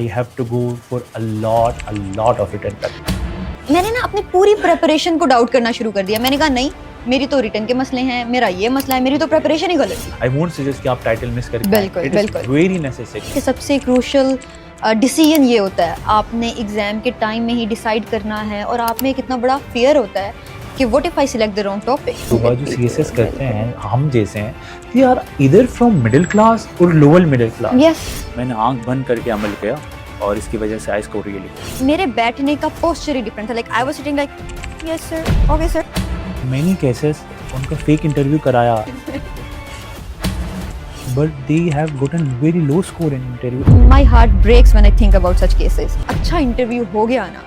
You have to go for a lot of written practice. میں نے نا اپنی پوری پریپریشن کو ڈاؤٹ کرنا شروع کر دیا. میں نے کہا نہیں, میری تو ریٹن کے مسئلے ہیں, میرا یہ مسئلہ ہے, میری تو پریپریشن ہی غلط ہے. I won't suggest کہ آپ ٹائٹل مس کریں. بالکل بالکل. Very necessary. کہ سب سے کروشل ڈیسیژن یہ ہوتا ہے, آپ نے ایگزام کے ٹائم میں ہی ڈیسائیڈ کرنا ہے, اور آپ میں ایک اتنا بڑا فیئر ہوتا ہے کہ what if I select the wrong topic. صبح جو سی ایس ایس کرتے ہیں ہم جیسے ہیں, they are either from middle class or lower middle class. Yes. میں نے آنکھ بند کر کے عمل کیا اور اس کی وجہ سے آئی اسکور ریئلی. میرے بیٹھنے کا پوسچر ہی ڈفرنٹ تھا. Like I was sitting like yes sir, okay sir. Many cases ان کا فیک انٹرویو کرایا but they have gotten very low score in interview. My heart breaks when I think about such cases. اچھا interview ہو گیا نا,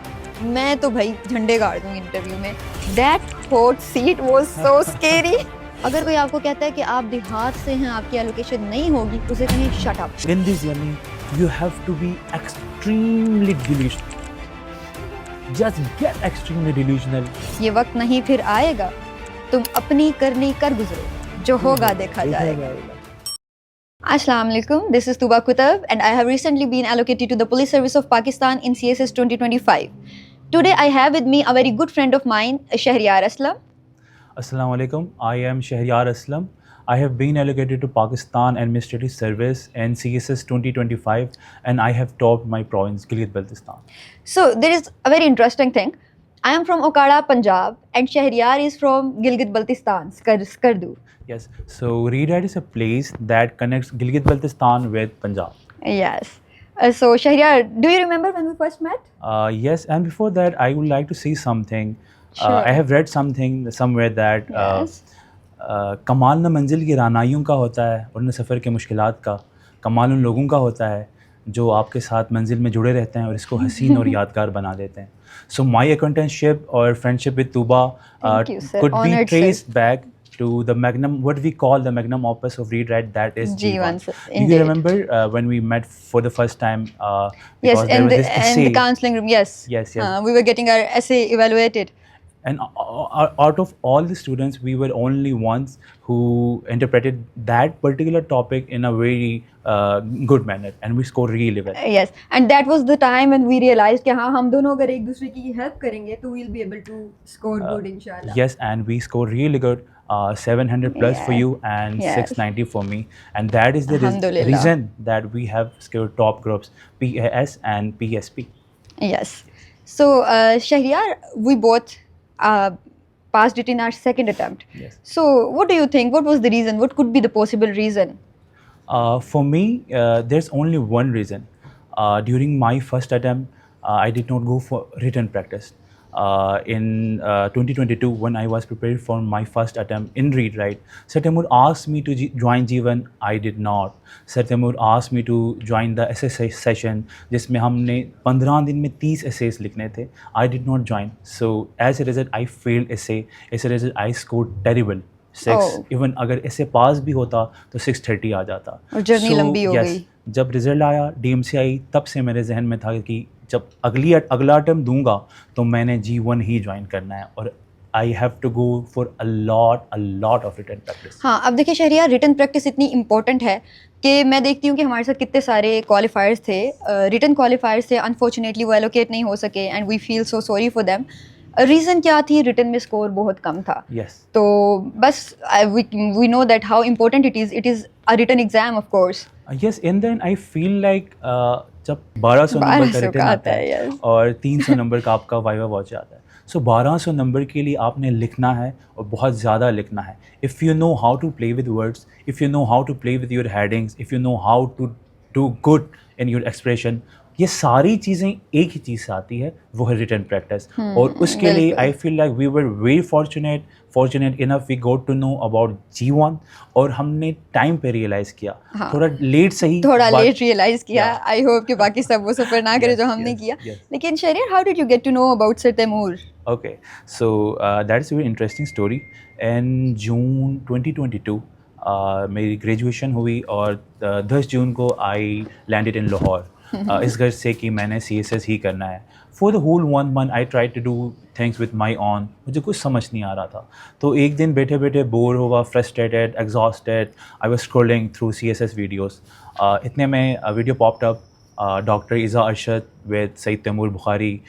میں تو بھائی جھنڈے گاڑ دوں انٹرویو میں. That hot seat was so scary. اگر کوئی آپ کو کہتا ہے کہ آپ دیہات سے ہیں, آپ کی ایلوکیشن نہیں ہوگی, اسے کہیں shut up. In this journey you have to be extremely delusional. Just get extremely delusional. یہ وقت نہیں پھر آئے گا, تم اپنی کرنی کر گزرو, جو ہوگا دیکھا جائے گا. Assalamu alaikum, this is Tuba Kutab and I have recently been allocated to the Police Service of Pakistan in CSS 2025. Today I have with me a very good friend of mine, Shahriyar Aslam. Assalamu alaikum, I am Shahriyar Aslam. I have been allocated to Pakistan Administrative Service in CSS 2025 and I have topped my province, Gilgit-Baltistan. So there is a very interesting thing. I am from Okada, Punjab and Shahriyar is from Gilgit-Baltistan, Skardu. Yes, so Reed is a place that connects Gilgit-Baltistan with Punjab. Yes. So Shahriyar, do you remember when we first met? Yes, and before that I would like to say something. Sure. I have read something somewhere that Yes. کمال نہ منزل کی رہنائیوں کا ہوتا ہے اور نہ سفر کے مشکلات کا, کمال ان لوگوں کا ہوتا ہے جو آپ کے ساتھ منزل میں جڑے رہتے ہیں اور اس کو حسین اور یادگار بنا دیتے ہیں. So my acquaintanceship or friendship with Tuba Thank you, sir. could be Honored, traced back to the magnum, what we call the magnum opus of Reed Wright, that is G1, G1. sir. Do you Indeed. remember when we met for the first time? Yes, Because there in was the, this in essay. the counseling room, yes. Yes, yes. We were getting our essay evaluated. And out of all the students, we were only ones who interpreted that particular topic in a very good manner, and we scored really well. Yes, and that was the time when we realized کہ ہاں ہم دونوں اگر ایک دوسرے کی help کریں گے تو we'll be able to score good inshallah. Yes, and we scored really good. 700 plus for you and Yes. 690 for me, and that is the Alhamdulillah. reason that we have scored top groups PAS and PSP. Yes. So Shahriyar, we both passed it in our second attempt. Yes. So what do you think? What was the reason? What could be the possible reason? For me, there's only one reason. During my first attempt, I did not go for written practice. In 2022, when I was prepared for my first attempt in Reed Write, Sir Taimur asked me to join G1. I did not. Sir Taimur asked me to join the essay session, جس میں ہم نے 15 دن میں 30 essays لکھنے تھے. I did not join. So as a result, I failed essay. As a result, I scored terrible. 6. Even اگر ایسے پاس بھی ہوتا تو 630 آ جاتا. اور جرنی لمبی ہو گئی. جب رزلٹ آیا DMC آئی, تب سے میرے ذہن میں تھا کہ جب اگلا اٹمپٹ دوں گا تو میں نے G1 ہی جوائن کرنا ہے, اور I have to go for a lot of written practice. ہاں, اب دیکھیں شہریار, ریٹن پریکٹس اتنی امپورٹنٹ ہے کہ میں دیکھتی ہوں کہ ہمارے ساتھ کتنے سارے کوالیفائرز تھے, ریٹن کوالیفائرز تھے, انفارچونیٹلی وہ ایلوکیٹ نہیں ہو سکے and we fail so sorry for them. Reason کیا تھی؟ ریٹن میں اسکور بہت کم تھا. Yes. تو بس we know that how important it is a written exam of course. Yes, and then I feel like جب 1200 نمبر کا ریٹن آتا ہے اور 300 نمبر کا آپ کا وائوا واچ آتا ہے, سو 1200 نمبر کے لیے آپ نے لکھنا ہے اور بہت زیادہ لکھنا ہے. If you know how to play with words, if you know how to play with your headings, if you know how to do good in your expression, یہ ساری چیزیں ایک ہی چیز سے آتی ہے, وہ ہے ریٹن پریکٹس. اور اس کے لیے I feel like we were very fortunate enough we got to know about G1, اور ہم نے ٹائم پہ ریئلائز کیا, تھوڑا لیٹ ریئلائز کیا. آئی ہوپ کہ باقی سب وہ سفر نہ کرے جو ہم نے کیا. لیکن Shahryar, how did you get to know about sir Taimur? Okay, so that is a very interesting story. In June 2022, میری گریجویشن ہوئی اور 10 جون کو آئی لینڈڈ ان لاہور. اس گھر سے کہ میں نے CSS ہی کرنا ہے. For the whole 1 month I tried to do things with my own. مجھے کچھ سمجھ نہیں آ رہا تھا, تو ایک دن بیٹھے بیٹھے بور ہوا, frustrated, exhausted, I was scrolling through CSS videos. اتنے میں video papad up Dr. Iza Arshad with Sayyid Taimur Bukhari.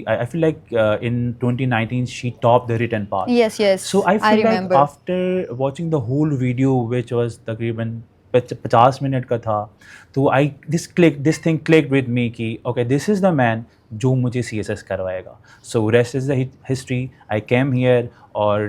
I feel like in 2019 she topped the written part. Yes, So I feel like remember. after watching the whole video, which was تقریباً 50 minute کا تھا, تو this thing clicked with me کہ okay, this is the man جو مجھے CSS کروائے گا. So rest is the history. I came here اور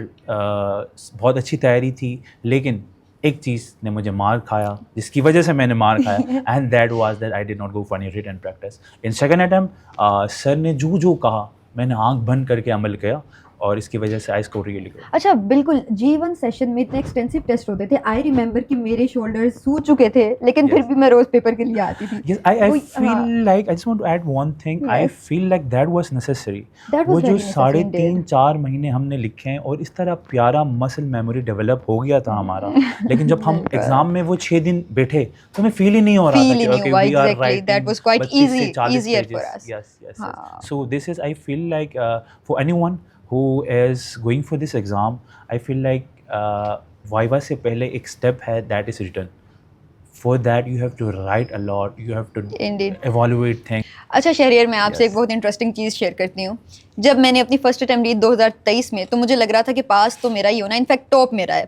بہت اچھی تیاری تھی, لیکن ایک چیز نے مجھے مار کھایا جس کی وجہ سے میں نے مار کھایا, and that was that I did not go for any written practice. In second attempt sir نے جو کہا میں نے آنکھ بند کر کے عمل کیا, اور اس کی وجہ سے آئی اسکور ریئلی گڈ. اچھا بالکل, G1 سیشن میں اتنے ایکسٹینسو ٹیسٹ ہوتے تھے. آئی ریمبر کہ میرے شولڈرز سو چکے تھے, لیکن پھر بھی میں روز پیپر کے لیے آتی تھی. Yes, I feel like I just want to add one thing. I feel like that was necessary. وہ جو 3.5-4 مہینے ہم نے لکھے ہیں, اور اس طرح پیارا مسل میموری ڈیولپ ہو گیا تھا ہمارا, لیکن جب ہم ایگزام میں وہ 6 دن بیٹھے تو ہمیں فیل ہی نہیں ہو رہا تھا کہ okay, we are writing. That was quite easier for us. Yes. So this is, I feel like for anyone who is going for this exam, I feel like viva سے پہلے ایک step ہے, that is written. For that you have to write a lot, you have to evaluate things. اچھا شہریار, میں آپ سے ایک بہت انٹرسٹنگ چیز شیئر کرتی ہوں. جب میں نے اپنی فرسٹ اٹیمپٹ دی 2023 میں, تو مجھے لگ رہا تھا کہ پاس تو میرا ہی ہونا, انفیکٹ ٹاپ میرا ہے.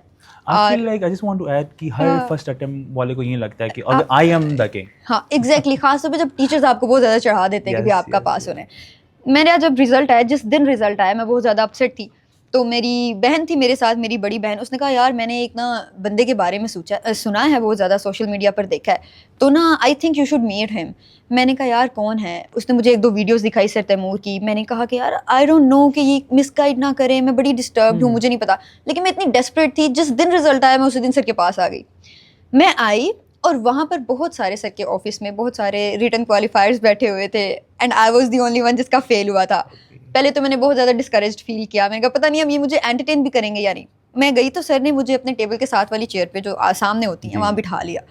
I feel like I just want to add کہ ہر فرسٹ اٹیمپٹ والے کو یہ لگتا ہے کہ I am the king. ہاں ایگزیکٹلی, خاص طور پہ جب ٹیچرز آپ کو بہت زیادہ چڑھا دیتے ہیں کہ آپ کا پاس ہونا ہے. میرا جب رزلٹ آیا, جس دن رزلٹ آیا میں بہت زیادہ اپسیٹ تھی. تو میری بہن تھی میرے ساتھ, میری بڑی بہن, اس نے کہا یار میں نے ایک نا بندے کے بارے میں سنا ہے, بہت زیادہ سوشل میڈیا پر دیکھا ہے, تو نا I think you should meet ہم. میں نے کہا یار کون ہے؟ اس نے مجھے 1-2 ویڈیوز دکھائی سر تیمور کی. میں نے کہا کہ یار آئی ڈونٹ نو, کہ یہ مس گائڈ نہ کریں, میں بڑی ڈسٹربڈ ہوں, مجھے نہیں پتا. لیکن میں اتنی ڈیسپریٹ تھی, جس دن رزلٹ آیا میں اسی دن سر کے پاس آ گئی. میں آئی اور وہاں پر بہت سارے سر کے آفس میں بہت سارے ریٹن کوالیفائرز بیٹھے ہوئے تھے, and I was the only one جس کا فیل ہوا تھا. پہلے تو میں نے بہت زیادہ ڈسکریجڈ فیل کیا. میں نے کہا پتہ نہیں اب یہ مجھے انٹرٹین بھی کریں گے یا نہیں. میں گئی تو سر نے مجھے اپنے ٹیبل کے ساتھ والی چیئر پہ جو سامنے ہوتی ہیں وہاں بٹھا لیا,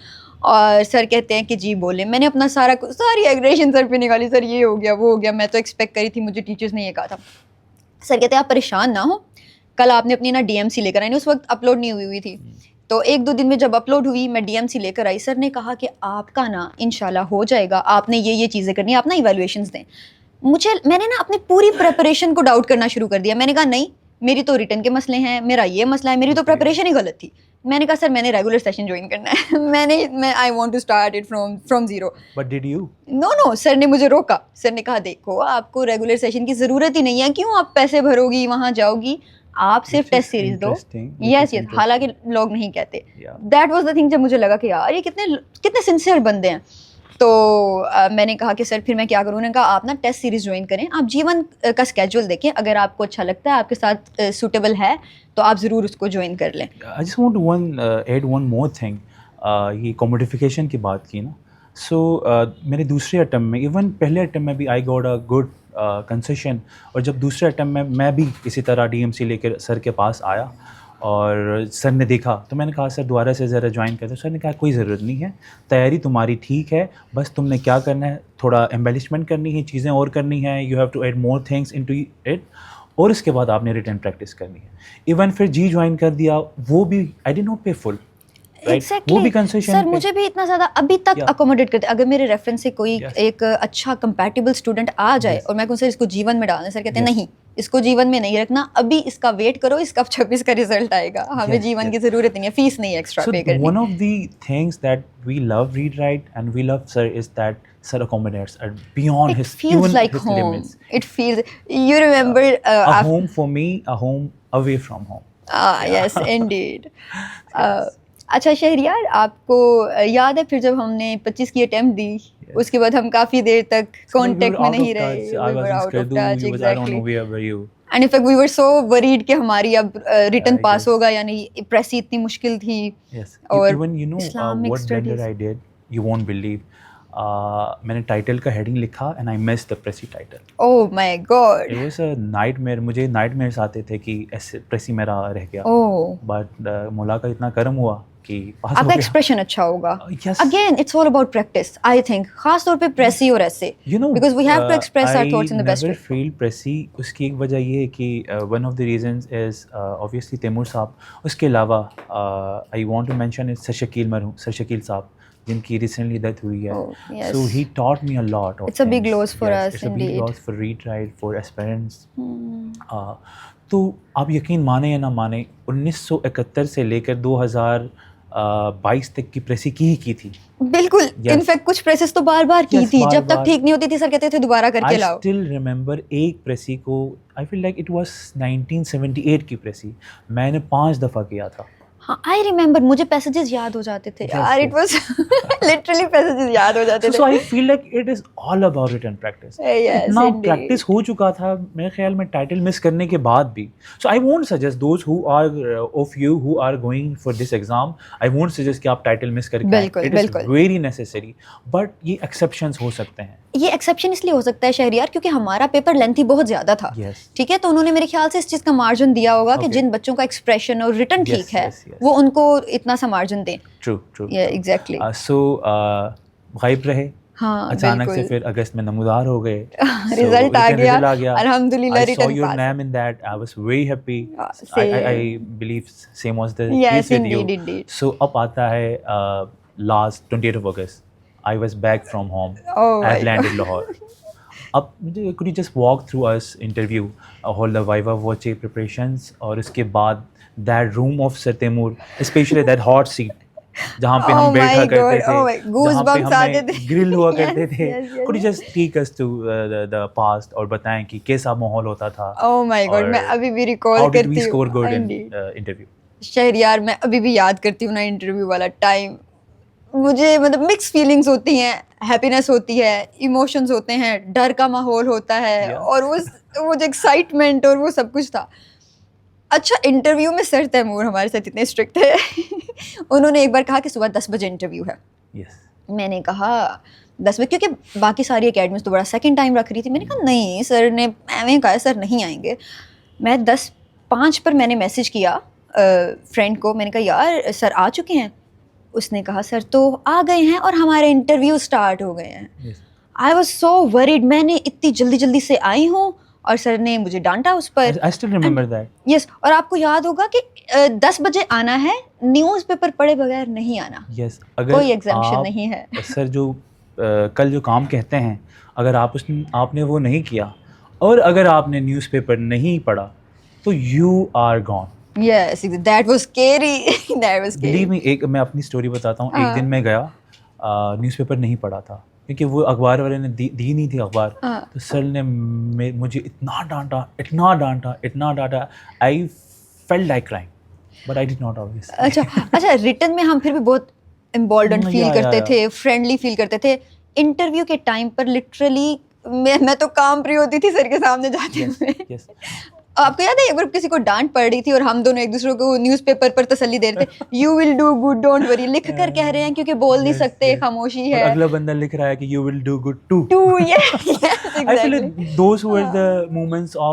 اور سر کہتے ہیں کہ جی بولیں. میں نے اپنا ساری ایگریشن سر پہ نکالی, سر یہ ہو گیا وہ ہو گیا. میں تو ایکسپیکٹ کری تھی, مجھے ٹیچرس نے یہ کہا تھا. سر کہتے ہیں آپ پریشان نہ ہو, کل آپ نے اپنی نا DMC لے کر آئی. اس وقت اپلوڈ نہیں ہوئی تھی, تو 1-2 دن میں جب اپلوڈ ہوئی میں DMC لے کر آئی. سر نے کہا کہ آپ کا نا انشاءاللہ ہو جائے گا, آپ نے یہ چیزیں کرنی, آپ نا ایویلویشنز دیں. میں نے نا اپنی پوری پریپریشن کو ڈاؤٹ کرنا شروع کر دیا. میں نے کہا نہیں, میری تو ریٹن کے مسئلے ہیں, میرا یہ مسئلہ ہے, میری تو پریپریشن ہی غلط تھی. میں نے کہا سر میں نے ریگولر سیشن جوائن کرنا ہے, میں I want to start it from zero. But did you? No, sir نے مجھے روکا. سر نے کہا دیکھو آپ کو ریگولر سیشن کی ضرورت ہی نہیں ہے, کیوں آپ پیسے بھرو گی, وہاں جاؤ گی, آپ صرف ٹیسٹ سیریز دو. یس, حالانکہ لوگ نہیں کہتے. That was the thing. جب مجھے لگا کہ یار یہ کتنے سنسیئر بندے ہیں, تو میں نے کہا کہ سر پھر میں کیا کروں. نے کہا آپ نا ٹیسٹ سیریز جوائن کریں, آپ G1 کا اسکیجول دیکھیں, اگر آپ کو اچھا لگتا ہے, آپ کے ساتھ سوٹیبل ہے, تو آپ ضرور اس کو جوائن کر لیں. I just want to add one more thing. یہ کوموڈیفیکیشن کی بات کی نا, سو میرے دوسرے اٹمپٹ میں, ایون پہلے اٹمپٹ میں بھی I got a good concession, اور جب دوسرے اٹمپٹ میں بھی اسی طرح DMC لے کے سر کے پاس آیا اور سر نے دیکھا, تو میں نے کہا سر دوبارہ سے ذرا جوائن کر دو. سر نے کہا کوئی ضرورت نہیں ہے, تیاری تمہاری ٹھیک ہے, بس تم نے کیا کرنا ہے, تھوڑا ایمبیلشمنٹ کرنی ہے, چیزیں اور کرنی ہے, you have to add more things into it, اور اس کے بعد آپ نے ریٹن پریکٹس کرنی ہے. ایون پھر جوائن کر دیا, وہ بھی آئی ڈڈ ناٹ پے فل. وہ بھی کنسیشن. سر مجھے بھی اتنا زیادہ ابھی تک اکوموڈیٹ کرتے. اگر میرے ریفرنس سے کوئی ایک اچھا کمپیٹیبل اسٹوڈنٹ آ جائے اور میں کہوں سر اس کو G1 میں ڈالنا, سر کہتے ہیں نہیں, اس کو G1 میں نہیں رکھنا, ابھی اس کا ویٹ کرو, اس کا 26 کا رزلٹ آئے گا, ہمیں G1 کی ضرورت نہیں ہے, فیس نہیں ہے ایکسٹرا پے کرنی. One of the things that we love read write and we love sir is that sir accommodates beyond his limits. It feels, you remember a home for me, a home away from home. Yes indeed. اچھا شہریار, آپ کو یاد ہے پھر جب ہم نے 25 کی اٹیمپٹ دی, اس کے بعد ہم کافی دیر تک کانٹیکٹ میں نہیں رہے. We were out of touch, exactly. And in fact we were so worried کہ ہماری اب ریٹن پاس ہوگا یا نہیں, پریسی اتنی مشکل تھی. اور even you know what blunder I did, you won't believe. میں نے ٹائٹل کا ہیڈنگ لکھا and I missed the Pressy title. Oh my God. It was a nightmare. مجھے نائٹ میئرس آتے تھے کہ ایسے پریسی میرا رہ گیا. بٹ مولا کا اتنا کرم ہوا کہ پاس ہو گیا. آپ کا ایکسپریشن اچھا ہوگا. Again it's all about practice, I think, خاص طور پہ پریسی اور ایسے, because we have to express our thoughts in the best way. I never feel pressy. اس کی ایک وجہ یہ ہے کہ one of the reasons is obviously Taimur صاحب. اس کے علاوہ I want to mention سر شکیل صاحب, جن کی ریسنٹلی ڈیتھ ہوئی ہے. Oh, yes. So he taught me a lot of It's a big things. loss for Yes, us, it's a big indeed. loss for retrial, for aspirants. تو آپ یقین مانیں یا نہ مانیں 1971 سے لے کر 2022 تک کی پریسی کی تھی. بالکل, انفیکٹ کچھ پریسز تو بار بار کی تھی, جب تک ٹھیک نہیں ہوتی تھی سر کہتے تھے دوبارہ کر کے لاؤ. I still remember ایک پریسی کو I feel like it was 1978 کی پریسی میں نے 5 دفعہ کیا تھا. ہاں آئی ریمبر, مجھے پیسیجز یاد ہو جاتے تھے یار, اٹ واز لٹرلی پیسیجز یاد ہو جاتے تھے. So I feel like it is all about written practice. اتنا پریکٹس ہو چکا تھا میرے خیال میں ٹائٹل مس کرنے کے بعد بھی. So I won't suggest those who are of you who are going for this exam, I won't suggest کہ آپ ٹائٹل مس کر کے. It is very necessary, but یہ exceptions ہو سکتے ہیں. یہ ایکسیپشن اس لیے ہو سکتا ہے شہریار کیونکہ ہمارا پیپر لینتھی بہت زیادہ تھا, ٹھیک ہے, تو انہوں نے میرے خیال سے اس چیز کا مارجن دیا ہوگا کہ جن بچوں کا ایکسپریشن اور ریٹن ٹھیک ہے وہ ان کو اتنا سا مارجن دیں. True exactly. سو غائب رہے, اچانک سے پھر اگست میں نمودار ہو گئے, رزلٹ آ گیا الحمدللہ. I saw your name in that. I was very happy. I believe same was the case with you. So اب آتا ہے last 28th of August. I was back from home. I had landed Lahore. اب could you just walk through us interview, all the viva voce preparations, اور اس کے بعد that room of Sir Taimur, especially that hot seat جہاں پہ ہم بیٹھا کرتے تھے, جہاں پہ ہمیں گرل ہوا کرتے تھے. could you just take us to the past اور بتائیں کہ کیسا ماحول ہوتا تھا. Oh my God, میں ابھی بھی ریکال کرتی ہوں. How did we score good in interview? Shahryar میں ابھی بھی یاد کرتی ہوں نا انٹرویو والا ٹائم. مجھے مطلب مکس فیلنگس ہوتی ہیں, ہیپینس ہوتی ہے, ایموشنز ہوتے ہیں, ڈر کا ماحول ہوتا ہے, اور وہ جو ایکسائٹمنٹ اور وہ سب کچھ تھا. اچھا, انٹرویو میں سر تیمور ہمارے ساتھ اتنے اسٹرکٹ تھے, انہوں نے ایک بار کہا کہ صبح 10 بجے انٹرویو ہے. میں نے کہا 10 بجے, کیونکہ باقی ساری اکیڈمیز تو بڑا سیکنڈ ٹائم رکھ رہی تھی. میں نے کہا نہیں, سر نے ایویں کہا سر نہیں آئیں گے. میں 10:05 پر میں نے میسیج کیا فرینڈ کو, میں نے کہا یار سر آ چکے ہیں. اس نے کہا سر تو آ گئے ہیں اور ہمارے انٹرویو اسٹارٹ ہو گئے ہیں. آئی واز سو وریڈ, میں نے اتنی جلدی سے آئی ہوں اور سر نے مجھے ڈانٹا اس پر. I still remember that. یس, اور آپ کو یاد ہوگا کہ 10 بجے آنا ہے, نیوز پیپر پڑھے بغیر نہیں آنا. یس, کوئی ایگزامشن نہیں ہے. سر جو کل جو کام کہتے ہیں, اگر آپ نے وہ نہیں کیا اور اگر آپ نے نیوز پیپر نہیں پڑھا تو you are gone. Yes, that was scary. That was scary. Believe me, ایک میں اپنی اسٹوری بتاتا ہوں. ایک دن میں گیا, نیوز پیپر نہیں پڑھا تھا کیونکہ وہ اخبار والے نے دی نہیں تھی اخبار. تو سر نے مجھے اتنا ڈانٹا, I felt like crying, but I did not obviously. اچھا, ریٹن میں ہم پھر بھی بہت امبولڈنڈ فیل کرتے تھے, فرینڈلی فیل کرتے تھے. انٹرویو کے ٹائم پر لٹرلی میں تو کام پری ہوتی تھی سر کے سامنے جاتے ہوئے. آپ کو یاد ہے ایک بار کسی کو ڈانٹ پڑ رہی تھی اور ہم دونوں ایک دوسرے کو نیوز پیپر پر تسلی دے رہے تھے, you will do good don't worry, لکھ کر کہہ رہے ہیں کیونکہ بول نہیں سکتے, خاموشی ہے. اگلا بندہ لکھ رہا ہے کہ you will do good too. I feel like those were the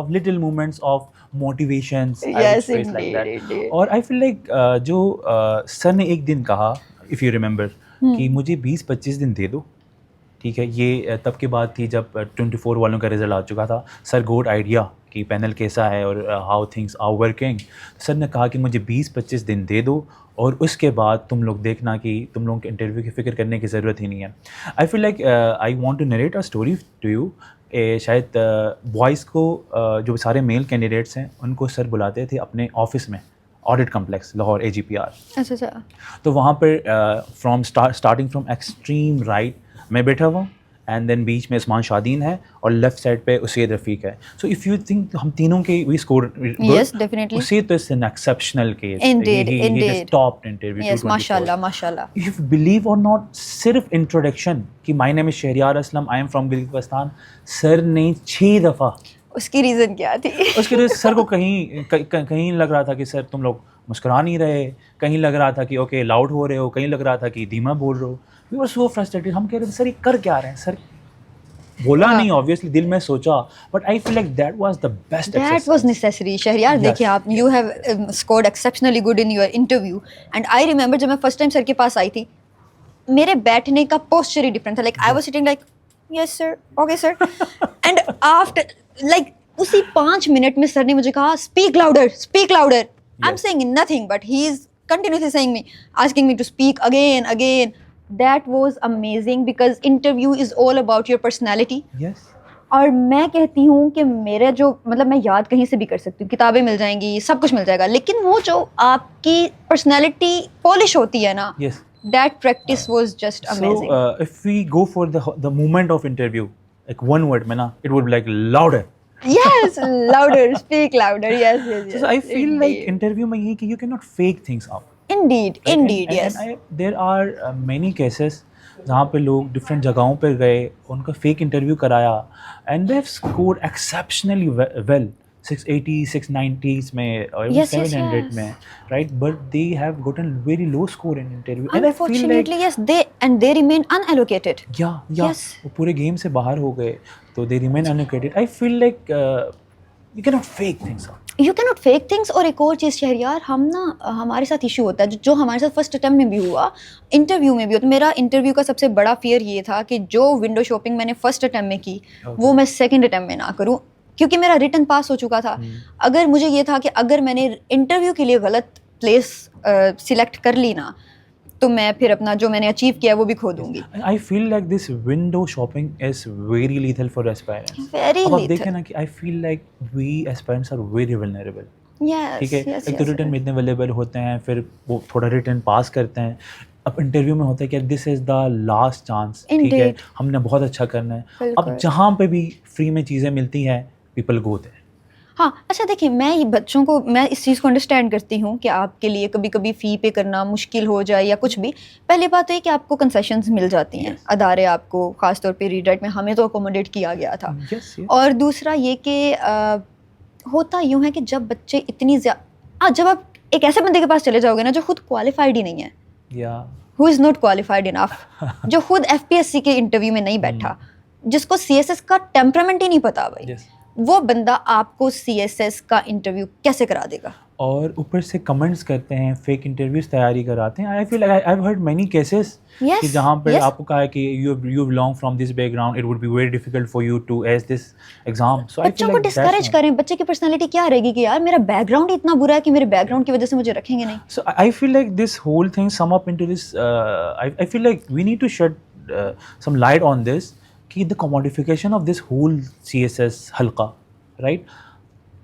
little moments of motivations. Yes, indeed. اور I feel like جو سر نے ایک دن کہا, if you remember, کہ مجھے 20-25 دن دے دو, ٹھیک ہے. یہ تب کی بات تھی جب 24 والوں کا رزلٹ آ چکا تھا. سر گوڈ آئیڈیا کہ پینل کیسا ہے اور ہاؤ تھنگس آر ورکنگ. سر نے کہا کہ مجھے 20-25 دن دے دو اور اس کے بعد تم لوگ دیکھنا کہ تم لوگوں کے انٹرویو کی فکر کرنے کی ضرورت ہی نہیں ہے. I feel like I want to narrate a story to you. شاید بوائز کو جو سارے میل کینڈیڈیٹس ہیں ان کو سر بلاتے تھے اپنے آفس میں, آڈٹ کمپلیکس لاہور AGPR. اچھا. تو وہاں پر اسٹارٹنگ فرام ایکسٹریم رائٹ میں بیٹھا ہوا ہوں, اینڈ دین بیچ میں عثمان شادین ہے اور لیفٹ سائڈ پہ اسید رفیق ہے. سو اف یو تھنک ہم تینوں کے وی اسکور, یس ڈیفینیٹلی, اسید تو is an exceptional case, indeed top interview, ماشاءاللہ. اف بلیو اور ناٹ, صرف انٹروڈکشن کہ my name is Shehryar Aslam, I am from Gilgit Baltistan, sir نے 6 دفعہ. اس کی ریزن کیا تھی؟ اس کے لیے سر کو کہیں لگ رہا تھا کہ سر تم لوگ مسکرا نہیں رہے, کہیں لگ رہا تھا کہ اوکے لاؤڈ ہو رہے ہو, کہیں لگ رہا تھا کہ دھیما بول رہے ہو. We were so frustrated. ہم کہہ رہے تھے سر یہ کر کیا رہے ہیں. سر بولا نہیں, obviously دل میں سوچا, but I feel like that was the best exercise. That was necessary. Shahryar دیکھیں آپ, you have scored exceptionally good in your interview, and I remember جب میں first time سر کے پاس آئی تھی, میرے بیٹھنے کا posture ہی different تھا. Like I was sitting like yes sir, okay sir, and after like اسی 5 منٹ میں سر نے مجھے کہا speak louder, speak louder. I'm saying nothing, but he is continuously saying me, asking me to speak again. that was amazing because interview is all about your personality. Yes. اور میں کہتی ہوں کہ میرا جو مطلب میں یاد کہیں سے بھی کر سکتی ہوں, کتابیں مل جائیں گی, سب کچھ مل جائے گا, لیکن وہ جو آپ کی پرسنالٹی پالش ہوتی ہے نا, Yes. that practice was just amazing. So if we go for the moment of interview, like one word mein na, it would be like louder. Yes, louder, speak louder. Yes, yes, yes. So I feel like Indeed. interview mein ye ki you cannot fake things up. Indeed, Right? indeed, And yes. there are many cases جہاں پہ لوگ different جگہوں پہ گئے, ان کا fake interview کرایا, and they have scored exceptionally well, 680, 690s میں اور 700 میں, right, but they have gotten very low score in interview. Unfortunately, yes, they remain unallocated. Yes. وہ پورے گیم سے باہر ہو گئے, تو they remain unallocated. I feel like you can't fake things. You cannot fake things. اور ایک اور چیز شہریار, ہم نا ہمارے ساتھ ایشو ہوتا ہے جو ہمارے ساتھ فرسٹ اٹیمپٹ میں بھی ہوا, انٹرویو میں بھی ہوا. تو میرا انٹرویو کا سب سے بڑا فیئر یہ تھا کہ جو ونڈو شاپنگ میں نے فرسٹ اٹیمپٹ میں کی وہ میں سیکنڈ اٹیمپٹ میں نہ کروں, کیونکہ میرا ریٹن پاس ہو چکا تھا. اگر مجھے یہ تھا کہ اگر میں نے انٹرویو کے لیے غلط پلیس سلیکٹ کر لی نا, تو میں پھر اپنا جو میں نے اچیو کیا وہ بھی کھو دوں گی. I feel like this window shopping is very lethal for aspirants. Very اب آپ lethal. دیکھیں نا کہ I feel like we aspirants are very vulnerable. Yes, ٹھیک ہے, yes, ایک تو ریٹن میں اتنے اویلیبل ہوتے ہیں, پھر وہ تھوڑا ریٹن پاس کرتے ہیں. اب انٹرویو میں ہوتا ہے کہ دس از دا لاسٹ چانس, ٹھیک ہے, ہم نے بہت اچھا کرنا ہے. اب جہاں پہ بھی فری میں چیزیں ملتی ہیں, پیپل گو دیر. ہاں اچھا دیکھیں, میں بچوں کو, میں اس چیز کو انڈرسٹینڈ کرتی ہوں کہ آپ کے لیے کبھی کبھی فی پے کرنا مشکل ہو جائے یا کچھ بھی. پہلی بات تو یہ کہ آپ کو کنسیشنز مل جاتی ہیں, ادارے آپ کو, خاص طور پہ ریڈ رائٹ میں ہمیں تو اکوموڈیٹ کیا گیا تھا. اور دوسرا یہ کہ ہوتا یوں ہے کہ جب بچے اتنی جب آپ ایک ایسے بندے کے پاس چلے جاؤ گے نا جو خود کوالیفائڈ ہی نہیں ہے, ہو از ناٹ کوالیفائڈ انف, جو خود FPSC کے انٹرویو میں نہیں بیٹھا, جس کو CSS کا ٹیمپرامنٹ ہی نہیں پتا بھائی, وہ بندہ آپ کو CSS کا انٹرویو کیسے کرا دے گا؟ اور اوپر سے کمنٹس کرتے ہیں, فیک انٹرویوز تیاری کراتے ہیں. I feel I have heard many cases کہ جہاں پہ آپ کو کہا ہے کہ you belong from this background, it would be very difficult for you to as this exam. بچوں کو ڈسکریج کریں. بچے کی پرسنالٹی کیا رہے گی کہ یار میرا بیک گراؤنڈ اتنا برا ہے کہ میرے بیک گراؤنڈ کی وجہ سے مجھے رکھیں گے نہیں. So I feel like this whole thing sum up into this, I feel like we need to shed some light on this, کہ the commodification of this whole CSS حلقہ, right,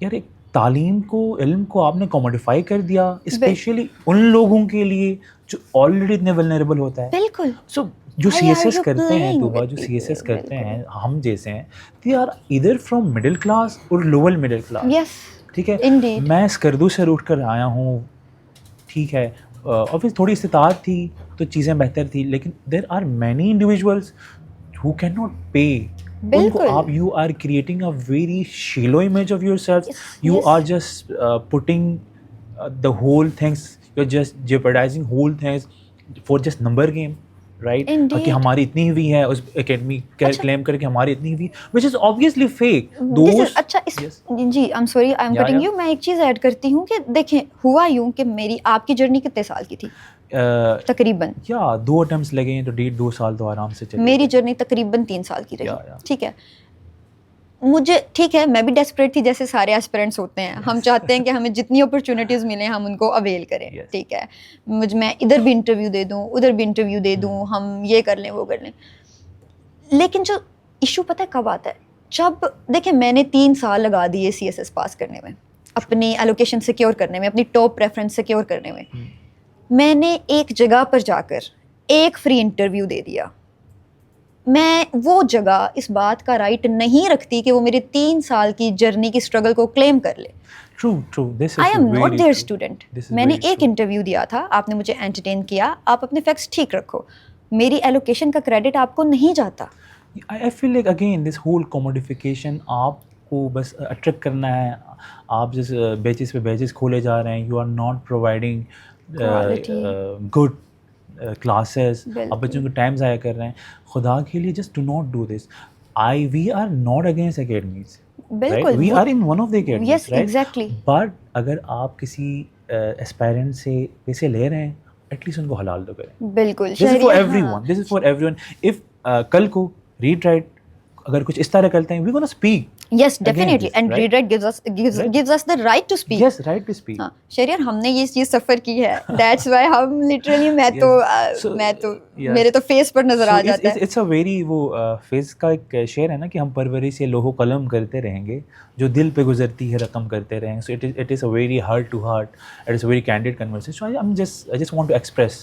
یار ایک تعلیم کو, علم کو آپ نے کوموڈیفائی کر دیا, اسپیشلی ان لوگوں کے لیے جو آلریڈی اتنے ولنریبل ہوتا ہے. بالکل. سو جو CSS کرتے ہیں, طوبہ جو CSS کرتے ہیں ہم جیسے ہیں, they are either from middle class اور lower middle class. Yes. ٹھیک ہے, Indeed. میں اسکردو سے اٹھ کر آیا ہوں, ٹھیک ہے, اور پھر تھوڑی استطاعت تھی تو چیزیں بہتر تھی, لیکن there are many individuals who can not pay. بالکل. آپ you are creating a very shallow image of yourself, you are just putting the whole things, you are just jeopardizing whole things for just number game, right, کہ ہماری اتنی ہوئی ہے, اس academy کلیم کر کے ہماری اتنی ہوئی, وچ از آبویسلی فیک. اچھا جی, I am sorry, I am cutting you. میں ایک چیز ایڈ کرتی ہوں کہ دیکھیں ہوا یوں کہ میری آپ کی جرنی کتنے سال کی تھی؟ تقریباً 2 اٹمپٹس لگے ہیں, تو 1.5-2 سال تو آرام سے چلے. میری جرنی تقریباً 3 سال کی رہی. ٹھیک ہے, مجھے ٹھیک ہے, میں بھی ڈیسپریٹ تھی جیسے سارے ایسپیرنٹس ہوتے ہیں. ہم چاہتے ہیں کہ ہمیں جتنی اپرچونیٹیز ملیں ہم ان کو اویل کریں. ٹھیک ہے, میں ادھر بھی انٹرویو دے دوں, ادھر بھی انٹرویو دے دوں, ہم یہ کر لیں وہ کر لیں. لیکن جو ایشو پتہ ہے کب آتا ہے, جب دیکھیں میں نے 3 سال لگا دیے CSS پاس کرنے میں, اپنی ایلوکیشن سیکیور کرنے میں, اپنی ٹاپ پریفرنس سیکیور کرنے میں. میں نے ایک جگہ پر جا کر ایک فری انٹرویو دے دیا. میں وہ جگہ اس بات کا رائٹ نہیں رکھتی کہ وہ میرے 3 سال کی جرنی کی اسٹرگل کو کلیم کر لے. I am not their student. میں نے ایک انٹرویو دیا تھا, آپ نے مجھے انٹرٹین کیا, آپ اپنے فیکٹس ٹھیک رکھو, میری ایلوکیشن کا کریڈٹ آپ کو نہیں جاتا. I feel like again this whole commodification آپ کو بس اٹریکٹ کرنا ہے. آپ جس بیچز پہ بیچز کھولے جا رہے ہیں, you are not providing good classes, آپ بچوں کو ٹائم ضائع کر رہے ہیں. خدا کے لیے just do not do this. We are not against academies, بالکل, we are in one of the academies, yes exactly. But اگر آپ کسی اسپائرنٹ سے پیسے لے رہے ہیں, ایٹ لیسٹ ان کو حلال تو کریں. بالکل, this is for everyone, this is for everyone. If کل کو ریڈ رائٹ اگر کچھ اس طرح کرتے ہیں, وی گونا speak, Yes, definitely. this, And right? regret gives us the right to speak. Yes, right to speak. ہاں شہریار ہم نے یہ چیز سفر کی ہے. That's why ہم literally میں تو میرے تو فیس پر نظر آ جاتا ہے. اٹس اے ویری وہ فیس کا ایک شعر ہے نا کہ ہم پرورش سے لوح و قلم کرتے رہیں گے جو دل پہ گزرتی ہے رقم کرتے رہیں گے. So it is a very heart to heart, it is a very candid conversation. I just want to express.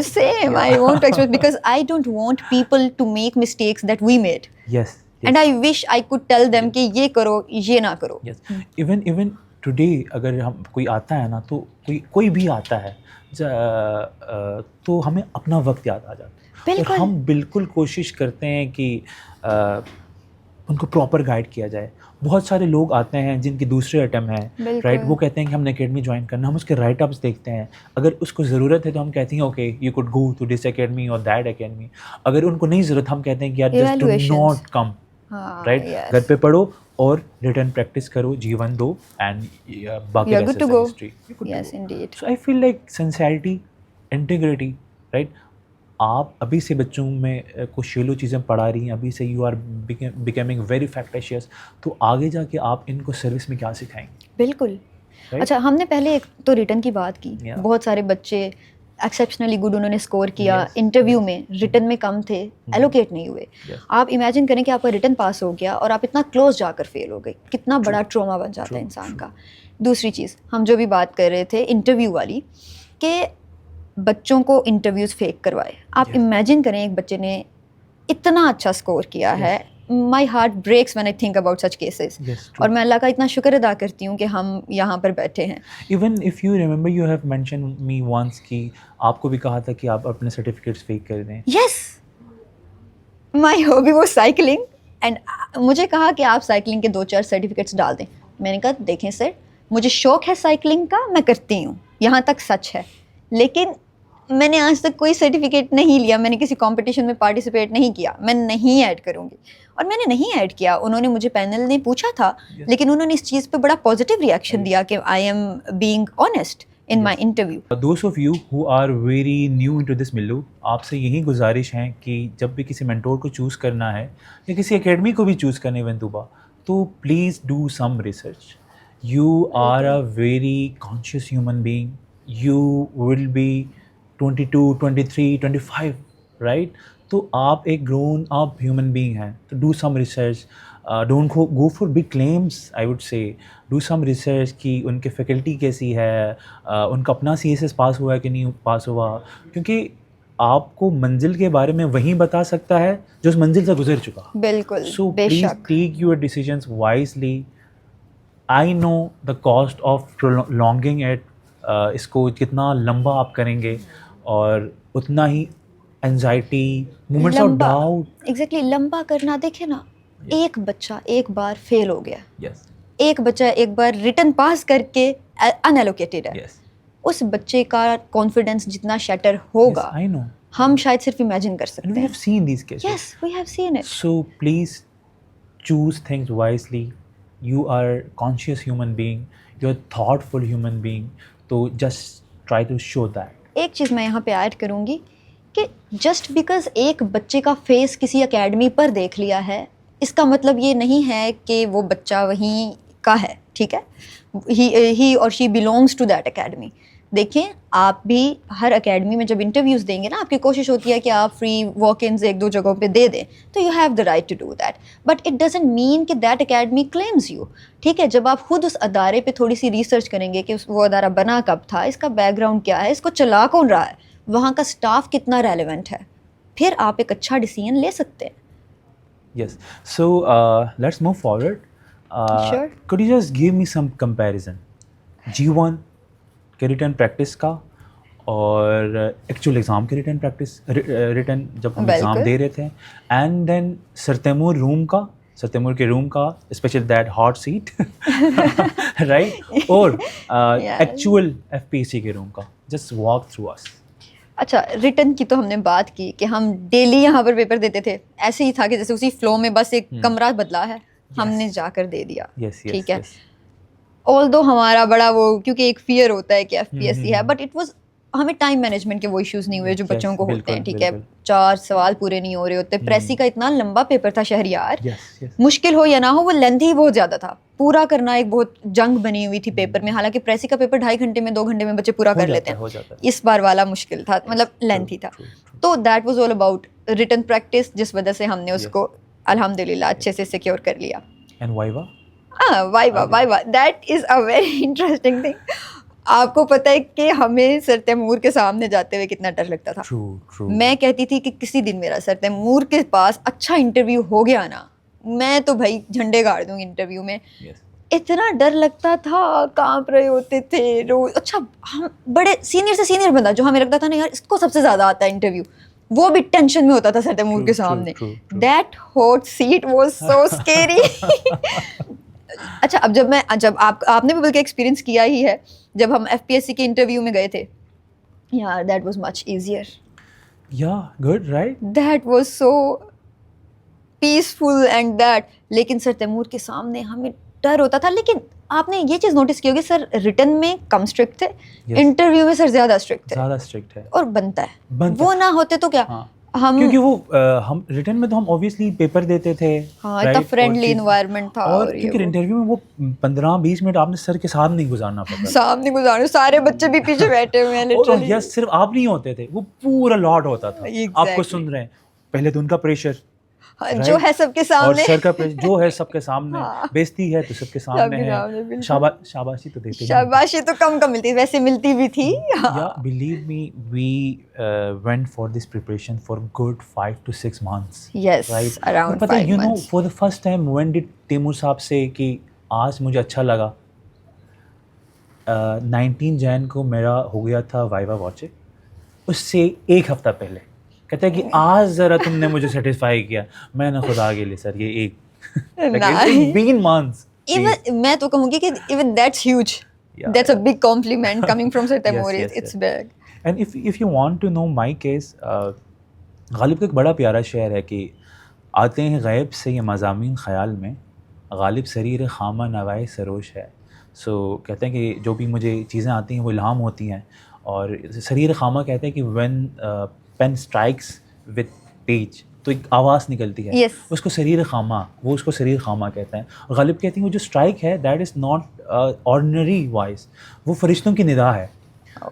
Same, I want to express because I don't want people to make mistakes that we made. Yes. And I wish I could tell them کہ یہ کرو یہ نہ کرو. Yes. Even today اگر ہم کوئی آتا ہے نا تو کوئی بھی آتا ہے تو ہمیں اپنا وقت یاد آ جاتا ہے اور ہم بالکل کوشش کرتے ہیں کہ ان کو پراپر گائیڈ کیا جائے. بہت سارے لوگ آتے ہیں جن کی دوسرے اٹیمپ ہیں, رائٹ, وہ کہتے ہیں کہ ہم نے اکیڈمی جوائن کرنا, ہم اس کے رائٹ اپس دیکھتے ہیں, اگر اس کو ضرورت ہے تو ہم کہتے ہیں okay you could go to this academy اور دیٹ اکیڈمی. اگر ان کو نہیں ضرورت ہم کہتے ہیں کہ یار just do not come, right, گھر پہ پڑھو اور ریٹن پریکٹس کرو, جیون دو, اینڈ باقی history. So I feel like sincerity, integrity, right. آپ ابھی سے بچوں میں کچھ شیلو چیزیں پڑھا رہی ہیں, ابھی سے یو آر بیکمنگ ویری فیکٹیشیس, تو آگے جا کے آپ ان کو سروس میں کیا سکھائیں گے؟ بالکل. اچھا ہم نے پہلے ایک تو ریٹن کی بات کی, بہت سارے بچے ایکسیپشنلی گڈ انہوں نے اسکور کیا, انٹرویو میں ریٹن میں کم تھے, ایلوکیٹ نہیں ہوئے. آپ امیجن کریں کہ آپ کا ریٹن پاس ہو گیا اور آپ اتنا کلوز جا کر فیل ہو گئے, کتنا بڑا ٹراما بن جاتا ہے انسان کا. دوسری چیز ہم جو بھی بات کر رہے تھے انٹرویو والی, کہ بچوں کو انٹرویوز فیک کروائے. آپ امیجن کریں ایک بچے نے اتنا اچھا اسکور کیا ہے, my heart breaks when I think about such cases. اور میں اللہ کا اتنا شکر ادا کرتی ہوں کہ ہم یہاں پر بیٹھے ہیں. Even if you remember you have mention me once کہ آپ کو بھی کہا تھا کہ آپ اپنے سرٹیفکیٹس فیک کر دیں. یس, مائی ہابی واز سائیکلنگ, اینڈ مجھے کہا کہ آپ سائیکلنگ کے 2-4 سرٹیفکیٹس ڈال دیں. میں نے کہا دیکھیں سر, مجھے شوق ہے سائیکلنگ کا, میں کرتی ہوں, یہاں تک سچ ہے, لیکن میں نے آج تک کوئی سرٹیفکیٹ نہیں لیا, میں نے کسی کمپٹیشن میں پارٹیسپیٹ نہیں کیا, میں نہیں ایڈ کروں گی. اور میں نے نہیں ایڈ کیا. انہوں نے مجھے پینل نے پوچھا تھا, لیکن انہوں نے اس چیز پہ بڑا پازیٹیو ریئیکشن دیا کہ I am being honest in my interview. Those of you who are very new into this milieu, آپ سے یہی گزارش ہے کہ جب بھی کسی مینٹور کو چوز کرنا ہے یا کسی اکیڈمی کو بھی چوز کرنے ایون طوبہ, تو please do some research. You are a very conscious human being, you will be 22, 23, 25, right. تو آپ ایک گرون اپ ہیومن بینگ ہیں, تو do some research. Don't go for big claims, I would say do some research کہ ان کی faculty کیسی ہے, ان کا اپنا CSS پاس ہوا ہے کہ نہیں پاس ہوا, کیونکہ آپ کو منزل کے بارے میں وہیں بتا سکتا ہے جو اس منزل سے گزر چکا. بالکل. So please take your decisions wisely. I know the cost of longing at, اس کو کتنا لمبا آپ کریں گے اور اتنا ہی anxiety, moments of doubt. Exactly, لمبا کرنا. دیکھیں نا, ایک بچہ ایک بار فیل ہو گیا, یس, ایک بچہ ایک بار ریٹن پاس کر کے ان ایلوکیٹڈ ہے, اس بچے کا کانفیڈنس جتنا شیٹر ہوگا ہم شاید صرف امیجن کر سکتے ہیں. We have seen these cases. Yes, we have seen it. So please choose things wisely. You are a conscious human being, you're a thoughtful human being, so just try to show that. ایک چیز میں یہاں پہ add کروں گی کہ just because ایک بچے کا فیس کسی اکیڈمی پر دیکھ لیا ہے, اس کا مطلب یہ نہیں ہے کہ وہ بچہ وہیں کا ہے. ٹھیک ہے, ہی اور شی بلونگس ٹو دیٹ اکیڈمی. دیکھیں, آپ بھی ہر اکیڈمی میں جب انٹرویوز دیں گے نا, آپ کی کوشش ہوتی ہے کہ آپ فری واک انز 1-2 جگہوں پہ دے دیں, تو you have the right to do that, but it doesn't mean کہ دیٹ اکیڈمی کلیمز یو. ٹھیک ہے, جب آپ خود اس ادارے پہ تھوڑی سی ریسرچ کریں گے کہ وہ ادارہ بنا کب تھا, اس کا بیک گراؤنڈ کیا ہے, اس کو چلا کون رہا ہے, وہاں کا اسٹاف کتنا ریلیونٹ ہے, پھر آپ ایک اچھا ڈیسیژن لے سکتے ہیں. Yes. So let's move forward. Sure. Could you just give me some comparison? G1 کے ریٹن پریکٹس کا اور ایکچوئل ایگزام کے ریٹن پریکٹس, ریٹن جب ہم ایگزام دے رہے تھے, اینڈ دین سر تیمور کے روم کا special that hot seat, right, اور ایکچوئل FPSC کے روم کا. جسٹ واک تھرو اس. اچھا, ریٹن کی تو ہم نے بات کی کہ ہم ڈیلی یہاں پر پیپر دیتے تھے, ایسے ہی تھا کہ جیسے اسی فلو میں بس ایک کمرہ بدلا ہے, ہم نے جا کر دے دیا. ٹھیک ہے, آل دو ہمارا بڑا وہ, کیونکہ ایک فیئر ہوتا ہے کہ FPSC ہے, بٹ اٹ واز ہمیں ٹائم مینجمنٹ کے وہ ایشوز نہیں ہوئے جو بچوں کو ہوتے ہیں, ٹھیک ہے, 4 سوال پورے نہیں ہو رہے ہوتے. پریسی کا اتنا لمبا پیپر تھا شہریار, مشکل ہو یا نہ ہو وہ لینتھی بہت زیادہ تھا, پورا کرنا ایک بہت جنگ بنی ہوئی تھی پیپر میں. حالانکہ پریسی کا پیپر 2.5 گھنٹے میں 2 گھنٹے میں بچے پورا کر لیتے ہیں, اس بار والا مشکل تھا, مطلب لینتھی تھا. تو that was all about return practice, جس وجہ سے ہم نے اس کو الحمدللہ اچھے سے سیکیور کر لیا. And viva, viva that is a very interesting thing. آپ کو پتہ ہے کہ ہمیں سر تیمور کے سامنے جاتے ہوئے کتنا ڈر لگتا تھا. میں کہتی تھی کہ کسی دن میرا سر تیمور کے پاس اچھا انٹرویو ہو گیا نا, میں تو بھائی جھنڈے گاڑ دوں گی انٹرویو میں. اتنا ڈر لگتا تھا, کانپ رہے ہوتے تھے روز. اچھا ہم بڑے سینئر سے سینئر بندہ جو ہمیں لگتا تھا نا یار اس کو سب سے زیادہ آتا ہے انٹرویو, وہ بھی ٹینشن میں ہوتا تھا سر تیمور کے سامنے. That hot seat was so scary. اچھا اب جب آپ نے بھی بلکہ ایکسپیرینس کیا ہی ہے, جب ہم ایف پی ایس سی کے انٹرویو میں گئے تھے, یار دیٹ واز مچ ایزیئر. یا good right, that was so peaceful and that. لیکن سر تیمور کے سامنے ہمیں ڈر ہوتا تھا. لیکن آپ نے یہ چیز نوٹس کی ہوگی, سر ریٹن میں کم اسٹرکٹ تھے, انٹرویو میں سر زیادہ اسٹرکٹ ہے. اور بنتا ہے, وہ نہ ہوتے تو کیا ہم, کیونکہ وہ ہم ریٹن میں تو ہم اوبیسلی پیپر دیتے تھے, اتنا فرینڈلی انوائرمنٹ تھا. اور کیونکہ انٹرویو میں وہ 15-20 منٹ آپ نے سر کے سامنے گزارنا پڑتا, سامنے گزارنا, سارے بچے بھی پیچھے بیٹھے ہوئے ہیں لٹرلی. یس, صرف آپ نہیں ہوتے تھے, وہ پورا لاٹ ہوتا تھا, آپ کو سن رہے ہیں. پہلے تو ان کا پریشر جو ہے سب کے سامنے, اور سر کا جو ہے سب کے سامنے, بیزتی ہے تو سب کے سامنے ہے. شاباشی تو دیتے, شاباشی تو کم ملتی, ویسے ملتی بھی تھی. Believe me we went for this preparation for good 5 to 6 months. Yes, right? Around 5 months. You know, for the first time, when did Taimur صاحب say کہ آج مجھے اچھا لگا, 19 جین کو میرا ہو گیا تھا وائوا واچے, اس سے 1 ہفتہ پہلے کہتا ہے کہ آج ذرا تم نے مجھے سیٹسفائی کیا. میں نے خدا کے لیے سر یہ ایک been months. میں تو کہوں گی کہ even that's huge. That's a big compliment coming from Sir Taimur. It's big. And if you want to know my case, غالب کا ایک بڑا پیارا شعر ہے کہ آتے ہیں غیب سے یہ مضامین خیال میں, غالب سریر خامہ نوائے سروش ہے. سو کہتے ہیں کہ جو بھی مجھے چیزیں آتی ہیں وہ الہام ہوتی ہیں, اور سریر خامہ کہتے ہیں کہ when pen strikes with page تو ایک آواز نکلتی ہے, اس کو سریر خامہ, وہ اس کو سریر خامہ کہتے ہیں. اور غالب کہتی ہیں وہ جو اسٹرائک ہے that is not ordinary voice, وہ فرشتوں کی ندا ہے.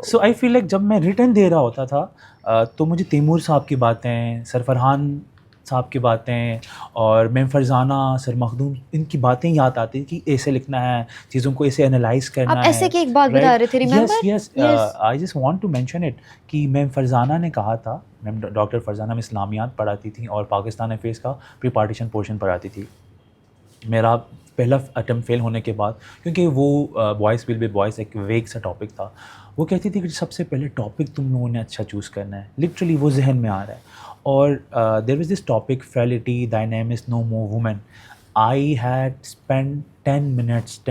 سو آئی فیل لائک جب میں ریٹرن دے رہا ہوتا تھا تو مجھے تیمور صاحب کی باتیں, سر فرحان صاحب کی باتیں, اور میم فرزانہ, سر مخدوم, ان کی باتیں یاد آتی کہ ایسے لکھنا ہے, چیزوں کو ایسے انالائز کرنا ہے. آپ ایسے کی ایک بات بتا رہے تھے, remember? Yes, I just want to mention it کہ میم فرزانہ نے کہا تھا, میم ڈاکٹر فرزانہ میں اسلامیات پڑھاتی تھیں اور پاکستان افیئرس کا پری پارٹیشن پورشن پڑھاتی تھی. میرا پہلا اٹمپٹ فیل ہونے کے بعد, کیونکہ وہ بوائز ول بی بوائز ایک ویگ سا ٹاپک تھا, وہ کہتی تھی کہ سب سے پہلے ٹاپک تم لوگوں نے اچھا چوز کرنا ہے. لٹرلی وہ ذہن میں آ رہا ہے. اور there was this topic frailty, thy name is no more woman. I had spent 10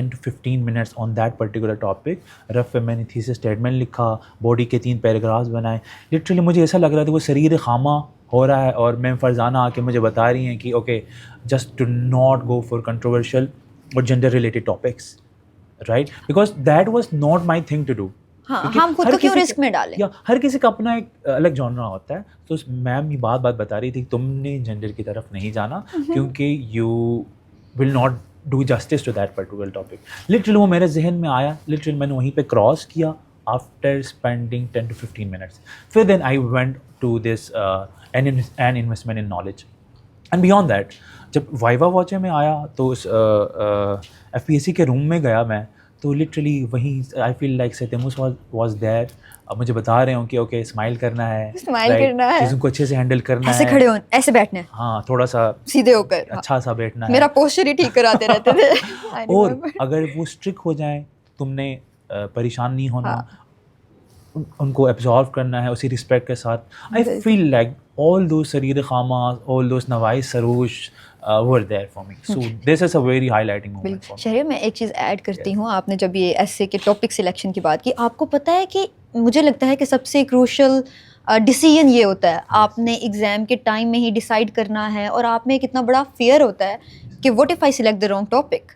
to 15 minutes on that particular topic. رف میں نے تھیسس اسٹیٹمنٹ لکھا, باڈی کے 3 پیراگرافس بنائے. لٹرلی مجھے ایسا لگ رہا تھا وہ سریر خامہ ہو رہا ہے, اور میم فرزانہ آ کے مجھے بتا رہی ہیں کہ okay just do not go for controversial اور gender related topics, right, because that was not my thing to do. ہم خود کو کیوں رسک میں ڈالیں, ہر کسی کا اپنا ایک الگ جانرا ہوتا ہے. تو میم یہ بات بتا رہی تھی تم نے جینڈر کی طرف نہیں جانا, کیونکہ you will not do justice to that particular topic. Literally وہ میرے ذہن میں آیا, لٹرلی میں نے وہیں پہ کراس کیا after spending 10 to 15 minutes. پھر then I went to this an investment in knowledge. And beyond that, جب وائوا واچے میں آیا تو اس ایف پی ایس سی کے روم میں گیا میں, تو لٹرلی وہیں I feel like sir Taimur was there. اب مجھے بتا رہے ہوں کہ اوکے اسمائل کرنا ہے, چیزوں کو اچھے سے ہینڈل کرنا ہے, ایسے کھڑے ہوں, ایسے بیٹھنا ہے, ہاں تھوڑا سا سیدھے ہو کر اچھا سا بیٹھنا ہے. میرا پوسچر ہی ٹھیک کراتے رہتے تھے. اور اگر وہ اسٹرک ہو جائیں تم نے پریشان نہیں ہونا, ان کو ایبزارو کرنا ہے اسی رسپیکٹ کے ساتھ. I feel like all those سریر خامہ, all those نوائے سروش were there for me. So this is a very highlighting moment for me. Shahryar میں ایک چیز ایڈ کرتی ہوں, آپ نے جب یہ ایسے کے ٹاپک سلیکشن کی بات کی, آپ کو پتہ ہے کہ مجھے لگتا ہے کہ سب سے کروشل ڈیسیژن یہ ہوتا ہے آپ نے ایگزام کے ٹائم میں ہی ڈیسائیڈ کرنا ہے, اور آپ میں ایک اتنا بڑا فیئر ہوتا ہے کہ what if I select the wrong topic,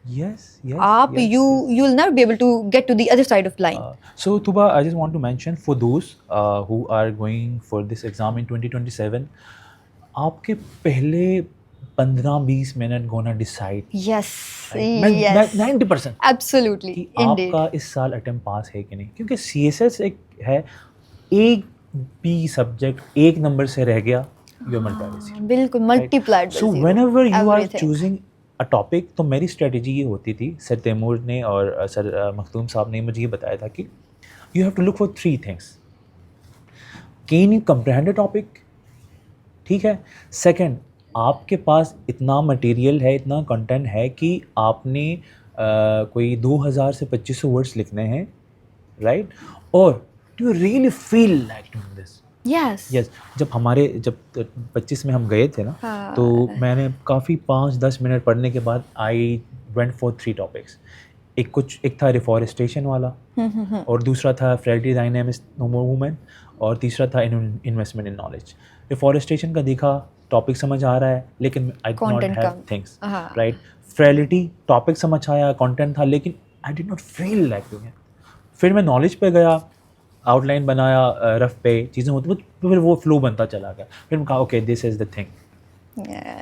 آپ you will never be able to get to the other side of line. So Tuba, I just want to mention for those who are going for this exam in 2027, آپ کے پہلے 15-20 minute گونا decide یس 90% absolutely کہ آپ کا اس سال attempt پاس ہے کہ نہیں, کیونکہ سی ایس ایس ایک ہے, ایک بھی سبجیکٹ ایک نمبر سے رہ گیا یو مل پرائیویسی, بالکل multiplied. So whenever you are choosing a topic, تو میری اسٹریٹجی یہ ہوتی تھی, سر تیمور نے اور سر مخدوم صاحب نے مجھے یہ بتایا تھا کہ you have to look for 3 things. Can you comprehend a topic, ٹھیک ہے. سیکنڈ, آپ کے پاس اتنا مٹیریل ہے, اتنا کنٹینٹ ہے کہ آپ نے کوئی 2000 سے 2500 ورڈس لکھنے ہیں, رائٹ, اور do you really feel like doing this. Yes جب 25 میں ہم گئے تھے نا, تو میں نے کافی 5-10 منٹ پڑھنے کے بعد آئی وینٹ فار 3 topics. ایک تھا ریفارسٹیشن والا, اور دوسرا تھا فریڈی ڈائنامکس موومنٹ, اور تیسرا تھا انویسٹمنٹ ان نالج. ریفارسٹیشن کا دیکھا ٹاپک سمجھ آ رہا ہے لیکن I did not have things, right. Frailty topic سمجھ آیا, کانٹینٹ تھا, لیکن I did not feel like doing it. پھر میں نالج پہ گیا, آؤٹ لائن بنایا رف پہ, چیزیں ہوتی, پھر وہ فلو بنتا چلا گیا. پھر میں کہا okay this is the thing.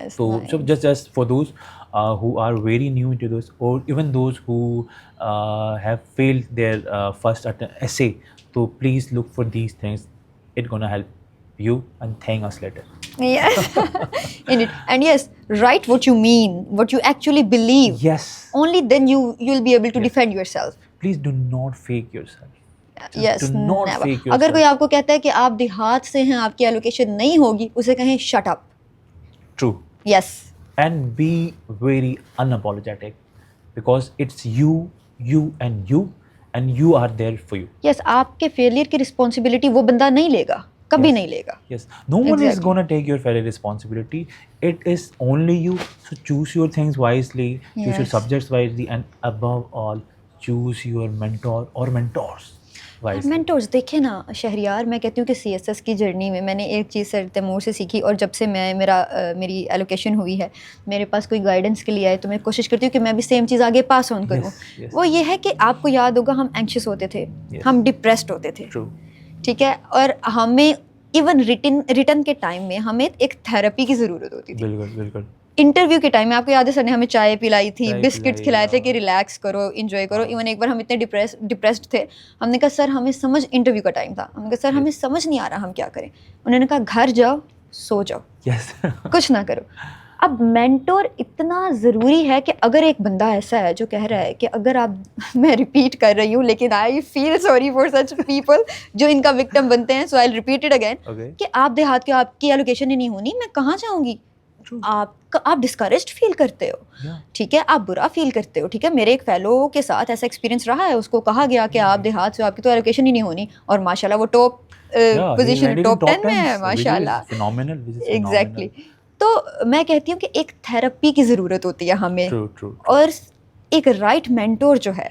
So just for those who are very new into this, or even those who have failed their first essay, so please look for these things. It's gonna help you and thank us later. Yes. Indeed. And yes, write what you mean, what you actually believe. Yes. Only then you'll be able to defend yourself. Please do not fake yourself. Yes, do not never. fake yourself. اگر کوئی آپ کو کہتا ہے کہ آپ دیہات سے ہیں, آپ کی ایلوکیشن نہیں ہوگی, اسے کہیں shut up. True. Yes. And be very unapologetic, because it's you and you are there for you. Yes, آپ کے فیلئر کی رسپانسبلٹی وہ بندہ نہیں لے گا, کبھی نہیں لے گا. Yes, no one is going to take your failure responsibility. It is only you. So choose your things wisely, choose your subjects wisely, and above all, choose your mentor or mentors wisely. Mentors دیکھیں نا شہریار, میں کہتی ہوں کہ C S S کی journey میں میں نے ایک چیز سر تیمور سے سیکھی, اور جب سے میری ایلوکیشن ہوئی ہے, میرے پاس کوئی گائیڈنس کے لیے آئے, تو میں کوشش کرتی ہوں کہ میں بھی سیم چیز آگے پاس آن کروں. وہ یہ ہے کہ آپ کو یاد ہوگا ہم اینکشیس ہوتے تھے, ہم ڈپریسڈ ہوتے تھے, ٹھیک ہے, اور ہمیں ایون ریٹن کے ٹائم میں ہمیں ایک تھراپی کی ضرورت ہوتی تھی. بالکل. انٹرویو کے ٹائم میں آپ کو یاد ہے سر نے ہمیں چائے پلائی تھی, بسکٹس کھلائے تھے کہ ریلیکس کرو, انجوائے کرو. ایون ایک بار ہم اتنے ڈپریسڈ تھے, ہم نے کہا سر ہمیں سمجھ, انٹرویو کا ٹائم تھا, ہم نے کہا سر ہمیں سمجھ نہیں آ رہا ہم کیا کریں. انہوں نے کہا گھر جاؤ, سو جاؤ, کچھ نہ کرو. اب مینٹور اتنا ضروری ہے کہ اگر ایک بندہ ایسا ہے جو کہہ رہا ہے کہ اگر آپ, میں ریپیٹ کر رہی ہوں لیکن I feel sorry for such people جو ان کا وکٹم بنتے ہیں, so I repeat it again, کہ آپ دیہات کے, آپ کی ایلوکیشن ہی نہیں ہونی, میں کہاں جاؤں گی. آپ ڈسکریجڈ فیل کرتے ہو, ٹھیک ہے, آپ برا فیل کرتے ہو, ٹھیک ہے. میرے ایک فیلو کے ساتھ ایسا ایکسپیرینس رہا ہے, اس کو کہا گیا کہ آپ دیہات سے, آپ کی تو ایلوکیشن ہی نہیں ہونی, اور ماشاء اللہ وہ ٹاپ پوزیشن, ٹاپ 10 میں ہے ماشاء اللہ. ایگزیکٹلی. تو میں کہتی ہوں کہ ایک تھراپی کی ضرورت ہوتی ہے ہمیں, اور ایک رائٹ مینٹور جو ہے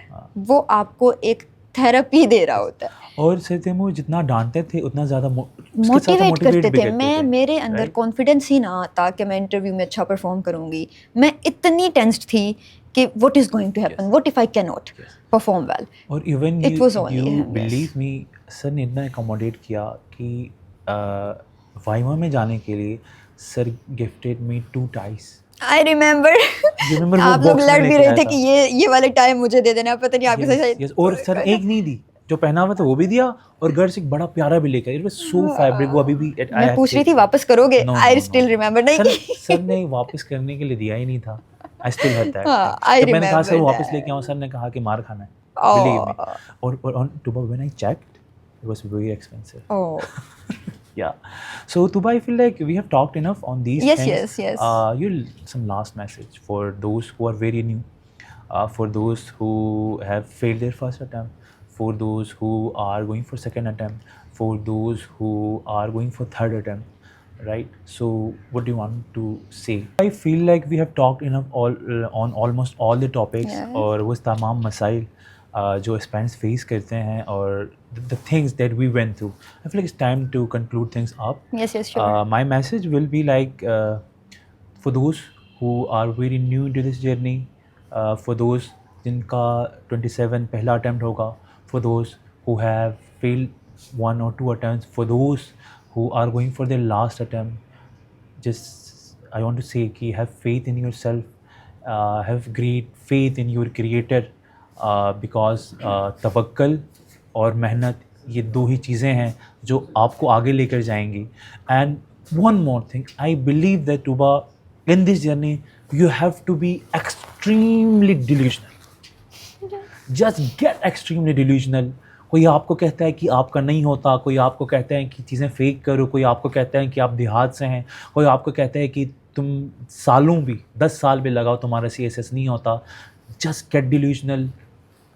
وہ آپ کو ایک تھراپی دے رہا ہوتا ہے. اور سر تیمور جتنا ڈانٹتے تھے اتنا زیادہ موٹیویٹ کرتے تھے. میرے اندر کانفیڈنس ہی نہ آتا کہ میں انٹرویو میں اچھا پرفارم کروں گی. میں اتنی ٹینسڈ تھی کہ what is going to happen, what if I cannot perform well. اور ایون you believe me, سر نے اتنا اکوموڈیٹ کیا کہ وائوا میں جانے کے لیے سر gifted me 2 ties. I remember آپ لوگ لڑ بھی رہے تھے کہ یہ والے ٹائم مجھے دے دینا, پتہ نہیں آپ کے ساتھ. اور سر ایک نہیں دی, جو پہنا ہوا تھا وہ بھی دیا, اور گھر سے ایک بڑا پیارا بھی لے کے, اٹ واز سو فیبرک. وہ ابھی بھی میں پوچھ رہی تھی واپس کرو گے, آئی اسٹل ریمبر. نہیں سر نے واپس کرنے کے لیے دیا ہی نہیں تھا, آئی اسٹل ہیڈ دیٹ. میں نے کہا سر واپس لے کے آؤں, سر نے کہا کہ مار کھانا ہے, بلیو می. اور when I checked, it was very expensive. Yeah. So Tuba, I feel like we have talked enough on these things. Yes. Some last message for those who are very new, for those who have failed their first attempt, for those who are going for second attempt, for those who are going for third attempt, right? So what do you want to say? I feel like we have talked enough on almost all the topics, اور وہ تمام مسائل جو اسپینس face کرتے ہیں اور the things that we went through. I feel like it's time to conclude things up. Yes, sure. My message will be like for those who are very new into this journey, for those جن کا 27 پہلا attempt ہوگا, for those who have failed 1 or 2 attempts, for those who are going for their last attempt, just I want to say کہ have faith in yourself, have great faith in your creator, because توکل اور محنت یہ 2 ہی چیزیں ہیں جو آپ کو آگے لے کر جائیں گی. And one more thing, I believe that Tuba, in this journey you have to be extremely delusional. Just get extremely delusional. کوئی آپ کو کہتا ہے کہ آپ کا نہیں ہوتا, کوئی آپ کو کہتا ہے کہ چیزیں فیک کرو, کوئی آپ کو کہتا ہے کہ آپ دیہات سے ہیں, کوئی آپ کو کہتا ہے کہ تم سالوں بھی 10 سال بھی لگاؤ تمہارا CSS نہیں ہوتا. Just get delusional.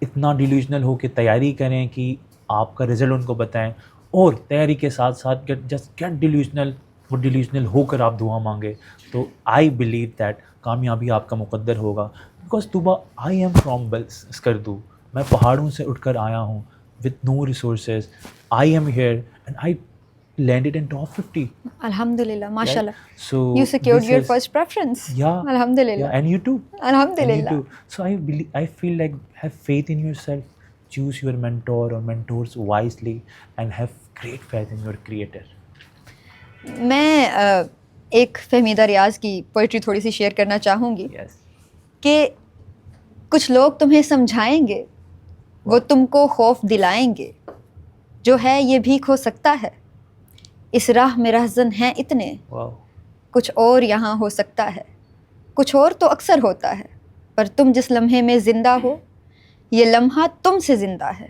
اتنا ڈیلیوژنل ہو کہ تیاری کریں کہ آپ کا رزلٹ ان کو بتائیں, اور تیاری کے ساتھ ساتھ جسٹ گیٹ ڈیلیوژنل. وہ ڈیلیوژنل ہو کر آپ دعا مانگے تو آئی بلیو دیٹ کامیابی آپ کا مقدر ہوگا. Because Tooba I am from Skardu, میں پہاڑوں سے اٹھ کر آیا ہوں with no resources. I am here and I landed in top 50. Alhamdulillah, mashallah. Right? So you secured this your is, first preference. Yeah. Alhamdulillah. Yeah, and you too. Alhamdulillah. And you too. So I feel like have faith in yourself. Choose your mentor or mentors wisely and have great faith in your creator. میں ایک فہمیدہ ریاض کی poetry تھوڑی سی share کرنا چاہوں گی. Yes. کہ کچھ لوگ تمہیں سمجھائیں گے, وہ تم کو خوف دلائیں گے, جو ہے یہ بھی کھو سکتا ہے, اس راہ میں رہزن ہیں اتنے, Wow. کچھ اور یہاں ہو سکتا ہے, کچھ اور تو اکثر ہوتا ہے, پر تم جس لمحے میں زندہ ہو یہ لمحہ تم سے زندہ ہے,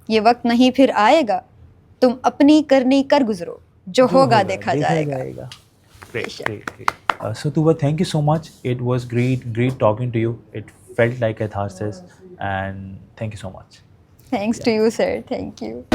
یہ وقت نہیں پھر آئے گا, تم اپنی کرنی کر گزرو, جو ہوگا دیکھا جائے گا. Great. So Tuba, thank you so much. It was great talking to you. It felt like catharsis, and thank you so much. Thanks to you, sir. Thank you.